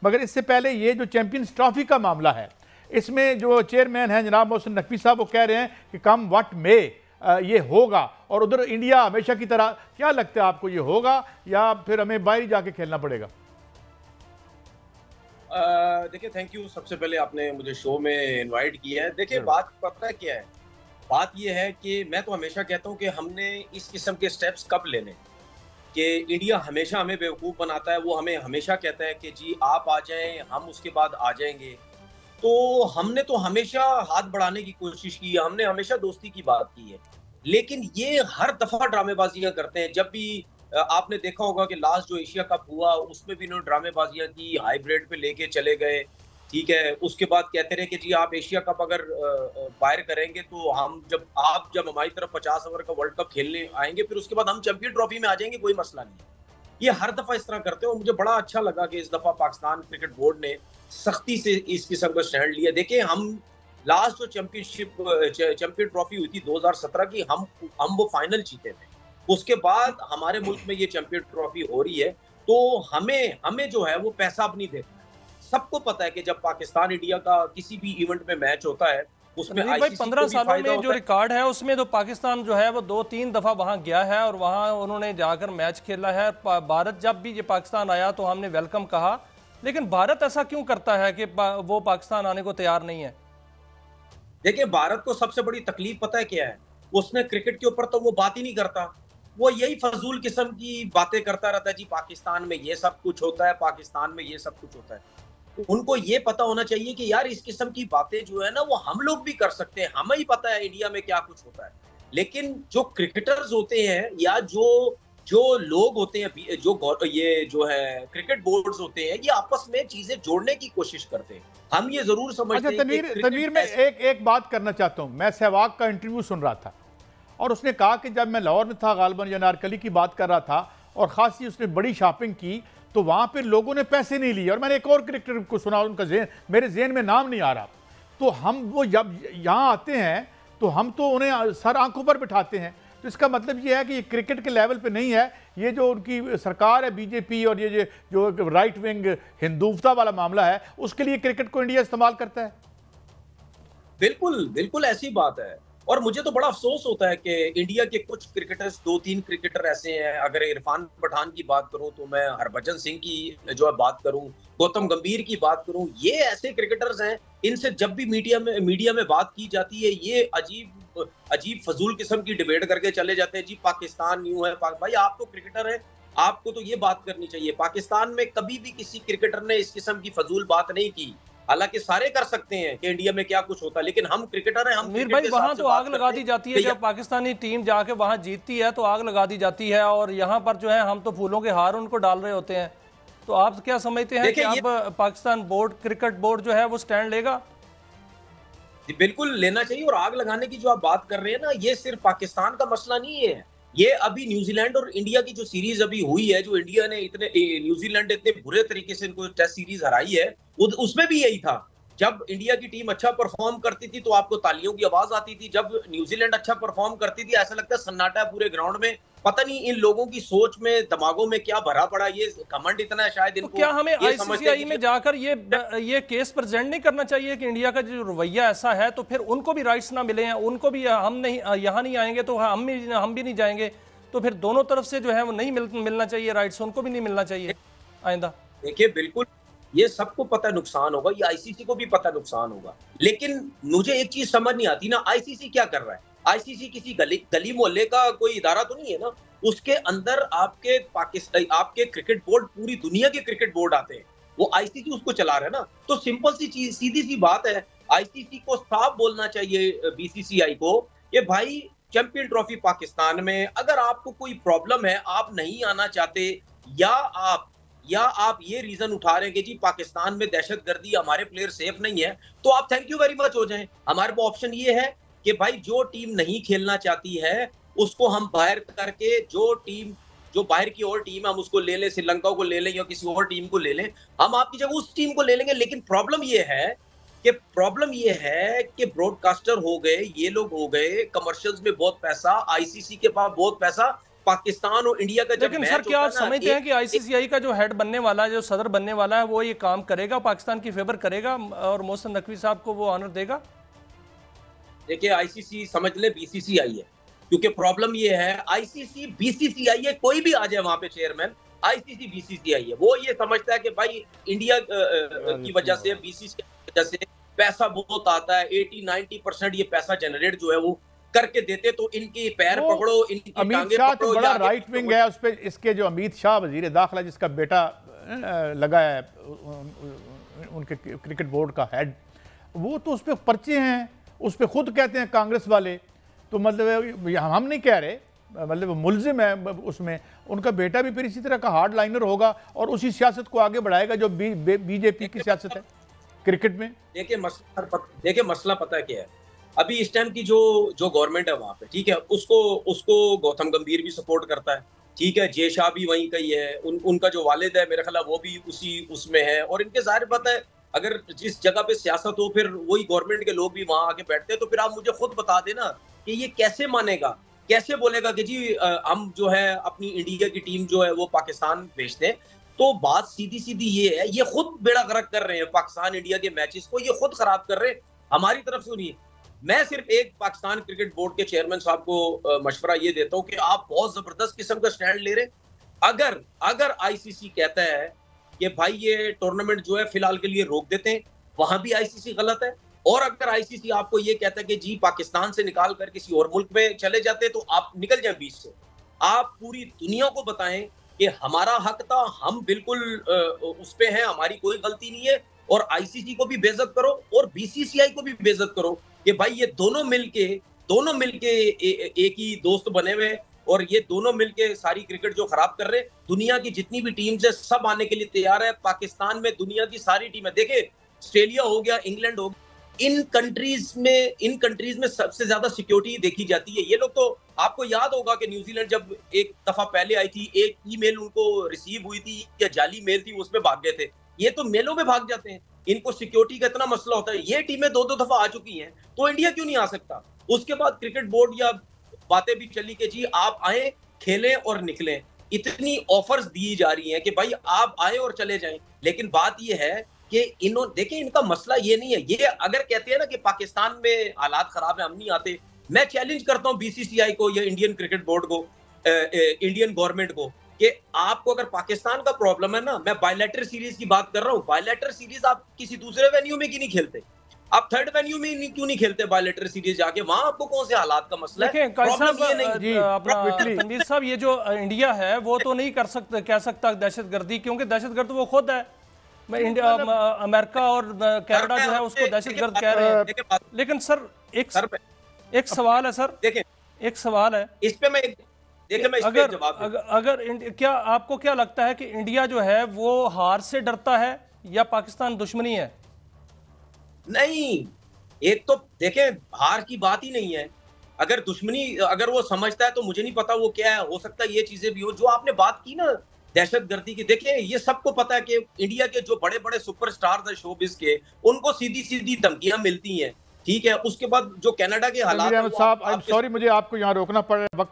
मगर इससे पहले ये जो चैंपियंस ट्रॉफी का मामला है, इसमें जो चेयरमैन हैं जनाब मोहसिन नकवी साहब, वो कह रहे हैं कि कम व्हाट मे ये होगा, और उधर इंडिया हमेशा की तरह। क्या लगता है आपको, ये होगा या फिर हमें बाहर जाके खेलना पड़ेगा? देखिए, थैंक यू। सबसे पहले आपने मुझे शो में इनवाइट किया है। देखिए, बात पता है क्या है, बात ये है कि मैं तो हमेशा कहता हूँ कि हमने इस किस्म के स्टेप्स कब लेने, कि इंडिया हमेशा हमें बेवकूफ़ बनाता है। वो हमें हमेशा कहता है कि जी आप आ जाएं, हम उसके बाद आ जाएंगे। तो हमने तो हमेशा हाथ बढ़ाने की कोशिश की है, हमने हमेशा दोस्ती की बात की है, लेकिन ये हर दफा ड्रामेबाजियां करते हैं। जब भी आपने देखा होगा कि लास्ट जो एशिया कप हुआ उसमें भी इन्होंने ड्रामेबाजियां की, हाइब्रिड पे लेके चले गए, ठीक है। उसके बाद कहते रहे कि जी आप एशिया कप अगर बाहर करेंगे तो हम जब हमारी तरफ 50 ओवर का वर्ल्ड कप खेलने आएंगे, फिर उसके बाद हम चैंपियन ट्रॉफी में आ जाएंगे, कोई मसला नहीं। ये हर दफा इस तरह करते हो। मुझे बड़ा अच्छा लगा कि इस दफा पाकिस्तान क्रिकेट बोर्ड ने सख्ती से इस किस्म का स्टैंड लिया। देखिए, हम लास्ट जो चैंपियन ट्रॉफी हुई थी 2017 की, हम वो फाइनल जीते थे। उसके बाद हमारे मुल्क में ये चैंपियन ट्रॉफी हो रही है, तो हमें जो है वो पैसा अब नहीं देखना है। सबको पता है कि जब पाकिस्तान इंडिया का किसी भी इवेंट में मैच होता है, उसमें भाई 15 सालों में जो रिकॉर्ड है उसमें तो पाकिस्तान जो है वो 2-3 दफा वहां गया है और वहां उन्होंने जाकर मैच खेला है। भारत जब भी ये पाकिस्तान आया तो हमने वेलकम कहा, लेकिन भारत ऐसा क्यों करता है कि वो पाकिस्तान आने को तैयार नहीं है? देखिए, भारत को सबसे बड़ी तकलीफ पता है क्या है, उसने क्रिकेट के ऊपर तो वो बात ही नहीं करता। वो यही फजूल किस्म की बातें करता रहता है, जी पाकिस्तान में ये सब कुछ होता है, पाकिस्तान में ये सब कुछ होता है। उनको ये पता होना चाहिए कि यार इस किस्म की बातें जो है ना वो हम लोग भी कर सकते हैं। हमें ही पता है इंडिया में क्या कुछ होता है, लेकिन जो क्रिकेटर्स होते हैं या जो जो लोग होते हैं, ये जो है क्रिकेट बोर्ड्स होते हैं, ये आपस में चीजें जोड़ने की कोशिश करते हैं। हम ये जरूर समझते हैं। तनवीर मैं एक बात करना चाहता हूं। मैं सहवाग का इंटरव्यू सुन रहा था और उसने कहा कि जब मैं लाहौर में था, गालिबन या नारकली की बात कर रहा था, और खासी उसने बड़ी शॉपिंग की, तो वहां पर लोगों ने पैसे नहीं लिए। और मैंने एक और क्रिकेटर को सुना, उनका मेरे ज़हन में नाम नहीं आ रहा। तो हम वो जब यहाँ आते हैं तो हम तो उन्हें सर आंखों पर बिठाते हैं। तो इसका मतलब ये है कि ये क्रिकेट के लेवल पे नहीं है। ये जो उनकी सरकार है बीजेपी, और ये जो राइट विंग हिंदुत्वता वाला मामला है, उसके लिए क्रिकेट को इंडिया इस्तेमाल करता है। बिल्कुल बिल्कुल ऐसी बात है। और मुझे तो बड़ा अफसोस होता है कि इंडिया के कुछ क्रिकेटर्स, 2-3 क्रिकेटर ऐसे हैं। अगर इरफान पठान की बात करूं तो मैं हरभजन सिंह की जो है बात करूं, गौतम गंभीर की बात करूं, ये ऐसे क्रिकेटर्स हैं, इनसे जब भी मीडिया में बात की जाती है, ये अजीब फजूल किस्म की डिबेट करके चले जाते हैं। जी पाकिस्तान न्यू है। भाई आप तो क्रिकेटर है, आपको तो ये बात करनी चाहिए। पाकिस्तान में कभी भी किसी क्रिकेटर ने इस किस्म की फजूल बात नहीं की। हालांकि सारे कर सकते हैं कि इंडिया में क्या कुछ होता है, लेकिन हम क्रिकेटर हैं। हम मीर भाई वहां तो आग लगा दी जाती है, जब पाकिस्तानी टीम जाके वहां जीतती है तो आग लगा दी जाती है, और यहाँ पर जो है हम तो फूलों के हार उनको डाल रहे होते हैं। तो आप क्या समझते हैं कि अब पाकिस्तान बोर्ड, क्रिकेट बोर्ड जो है वो स्टैंड लेगा? बिल्कुल लेना चाहिए। और आग लगाने की जो आप बात कर रहे हैं ना, ये सिर्फ पाकिस्तान का मसला नहीं है। ये अभी न्यूजीलैंड और इंडिया की जो सीरीज अभी हुई है, जो इंडिया ने न्यूजीलैंड इतने बुरे तरीके से इनको टेस्ट सीरीज हराई है, उसमें भी यही था। जब इंडिया की टीम अच्छा परफॉर्म करती थी तो आपको तालियों की आवाज आती थी। जब न्यूजीलैंड अच्छा परफॉर्म करती थी, ऐसा लगता है सन्नाटा है पूरे ग्राउंड में। पता नहीं इन लोगों की सोच में, दिमागों में क्या भरा पड़ा, ये घमंड इतना है शायद इनको। तो क्या हमें आईसीसीआई में जाकर ये केस प्रेजेंट नहीं करना चाहिए कि इंडिया का जो रवैया ऐसा है, तो फिर उनको भी राइट्स ना मिले हैं, उनको भी हम नहीं, यहाँ नहीं आएंगे तो हम भी नहीं जाएंगे, तो फिर दोनों तरफ से जो है वो नहीं मिलना चाहिए राइट्स, उनको भी नहीं मिलना चाहिए आइंदा? देखिए, बिल्कुल ये सबको पता नुकसान होगा, ये आईसीसी को भी पता नुकसान होगा, लेकिन मुझे एक चीज समझ नहीं आती ना, आईसीसी क्या कर रहा है? आईसीसी किसी गली मोहल्ले का कोई इदारा तो नहीं है ना। उसके अंदर आपके क्रिकेट बोर्ड, पूरी दुनिया के क्रिकेट बोर्ड आते हैं, वो आईसीसी उसको चला रहा है ना। तो सिंपल सी चीज, सीधी सी बात है, आईसीसी को साफ बोलना चाहिए बीसीसीआई को कि भाई चैंपियन ट्रॉफी पाकिस्तान में, अगर आपको कोई प्रॉब्लम है, आप नहीं आना चाहते, या आप ये रीजन उठा रहे हैं कि जी पाकिस्तान में दहशतगर्दी, हमारे प्लेयर सेफ नहीं है, तो आप थैंक यू वेरी मच हो जाएं। हमारे पास ऑप्शन ये है कि भाई जो टीम नहीं खेलना चाहती है उसको हम बाहर करके, जो बाहर की और टीम है हम उसको ले लें, श्रीलंका को ले लें या किसी और टीम को ले लें, हम आपकी जगह उस टीम को ले लेंगे। लेकिन प्रॉब्लम ये है कि ब्रॉडकास्टर हो गए, ये लोग हो गए, कमर्शियल्स में बहुत पैसा, आईसीसी के पास बहुत पैसा, पाकिस्तान और इंडिया का जब लेकिन सर क्या आप समझते हैं कि आईसीसीआई का जो हेड बनने वाला है, जो सदर बनने वाला है, वो ये काम करेगा, पाकिस्तान की फेवर करेगा और मोहसिन नकवी साहब को वो ऑनर देगा? देखिए आईसीसी समझ ले बीसीसीआई है, क्योंकि प्रॉब्लम ये है आईसीसी बीसीसीआई है, कोई भी आ जाए वहां पे चेयरमैन, आईसीसी बीसीसीआई है। वो ये समझता है कि भाई इंडिया की वजह से, बीसीसीआई की वजह से पैसा बहुत आता है, 80-90% ये पैसा जनरेट जो है वो करके देते, तो इनके पैर पकड़ो, इनकी अमित शाह तो बड़ा राइट विंग है, उस पे इसके जो अमित शाह वजीर दाखिला जिसका बेटा लगा है उनके क्रिकेट बोर्ड का हेड, वो तो उस पर पर्चे हैं, उस पर खुद कहते हैं कांग्रेस वाले, तो मतलब हम नहीं कह रहे, मतलब मुलजिम है उसमें, उनका बेटा भी फिर इसी तरह का हार्ड लाइनर होगा और उसी सियासत को आगे बढ़ाएगा जो बीजेपी की सियासत है क्रिकेट में। देखिए मसला पता है क्या है, अभी इस टाइम की जो गवर्नमेंट है वहां पे, ठीक है, उसको गौतम गंभीर भी सपोर्ट करता है, ठीक है, जय शाह भी वहीं का ही है, उनका जो वालिद है मेरा ख्याल वो भी उसमें है, और इनके जाहिर बात है अगर जिस जगह पे सियासत हो फिर वही गवर्नमेंट के लोग भी वहां आके बैठते हैं, तो फिर आप मुझे खुद बता देना कि ये कैसे मानेगा, कैसे बोलेगा कि जी हम जो है अपनी इंडिया की टीम जो है वो पाकिस्तान भेजते हैं। तो बात सीधी सीधी ये है, ये खुद बेड़ा गर्क कर रहे हैं पाकिस्तान इंडिया के मैचेस को, ये खुद खराब कर रहे हैं, हमारी तरफ से नहीं। मैं सिर्फ एक पाकिस्तान क्रिकेट बोर्ड के चेयरमैन साहब को मशवरा ये देता हूं कि आप बहुत जबरदस्त किस्म का स्टैंड ले रहे। अगर आईसीसी कहता है कि भाई ये टूर्नामेंट जो है फिलहाल के लिए रोक देते हैं, वहां भी आईसीसी गलत है, और अगर आईसीसी आपको ये कहता है कि जी पाकिस्तान से निकाल कर किसी और मुल्क में चले जाते हैं तो आप निकल जाएं बीच से। आप पूरी दुनिया को बताएं कि हमारा हक था, हम बिल्कुल उस पे हैं, हमारी कोई गलती नहीं है, और आईसीसी को भी बेइज्जत करो और बीसीसीआई को भी बेइज्जत करो कि भाई ये दोनों मिलके एक ही दोस्त बने हुए, और ये दोनों मिलके सारी क्रिकेट जो खराब कर रहे हैं। दुनिया की जितनी भी टीम्स है सब आने के लिए तैयार है पाकिस्तान में, दुनिया की सारी टीमें, देखिए ऑस्ट्रेलिया हो गया, इंग्लैंड हो गया, इन कंट्रीज में सबसे ज्यादा सिक्योरिटी देखी जाती है। ये लोग तो, आपको याद होगा कि न्यूजीलैंड जब एक दफा पहले आई थी, एक ईमेल उनको रिसीव हुई थी या जाली मेल थी, उसमें भाग गए थे। ये तो मेलों में भाग जाते हैं, इनको सिक्योरिटी का इतना मसला होता है। ये टीमें दो दफा आ चुकी हैं, तो इंडिया क्यों नहीं आ सकता? उसके बाद क्रिकेट बोर्ड या बातें भी चली कि जी आप आए, खेलें और निकलें। इतनी ऑफर्स दी जा रही हैं कि भाई आप आए और चले जाएं, लेकिन बात ये है कि देखिए इनका मसला ये नहीं है। ये अगर कहते हैं ना कि पाकिस्तान में हालात खराब है, हम नहीं आते, मैं चैलेंज करता हूं बीसीसीआई को या इंडियन क्रिकेट बोर्ड को, इंडियन गवर्नमेंट को, कि आपको अगर पाकिस्तान का प्रॉब्लम है ना, मैं बायलैटरल सीरीज की बात कर रहा हूं, बायलैटरल सीरीज आप किसी दूसरे वेन्यू में क्यों नहीं खेलते? आप थर्ड वेन्यू में क्यों नहीं खेलते बायलैटरल सीरीज जाके? वहां आपको कौन से हालात का मसला है? तनवीर साहब, ये जो इंडिया है वो तो नहीं कह सकता दहशतगर्दी, क्योंकि दहशतगर्द वो खुद है। मैं इंडिया, अमेरिका और कनाडा जो है उसको दहशतगर्द कह रहे हैं। लेकिन सर एक सवाल है सर, देखिए एक सवाल है इस पे, मैं अगर क्या आपको क्या लगता है कि इंडिया जो है वो हार से डरता है या पाकिस्तान दुश्मनी है? नहीं, एक तो देखें हार की बात ही नहीं है। अगर दुश्मनी अगर वो समझता है तो मुझे नहीं पता वो क्या है, हो सकता है ये चीजें भी हो जो आपने बात की ना दहशतगर्दी की। देखिए ये सबको पता है कि इंडिया के जो बड़े बड़े सुपरस्टार्स हैं शोबिज के, उनको सीधी सीधी धमकियां मिलती हैं, ठीक है। उसके बाद जो कनाडा के हालात, साहब, आई एम सॉरी, मुझे आपको यहाँ रोकना पड़ रहा है, वक्त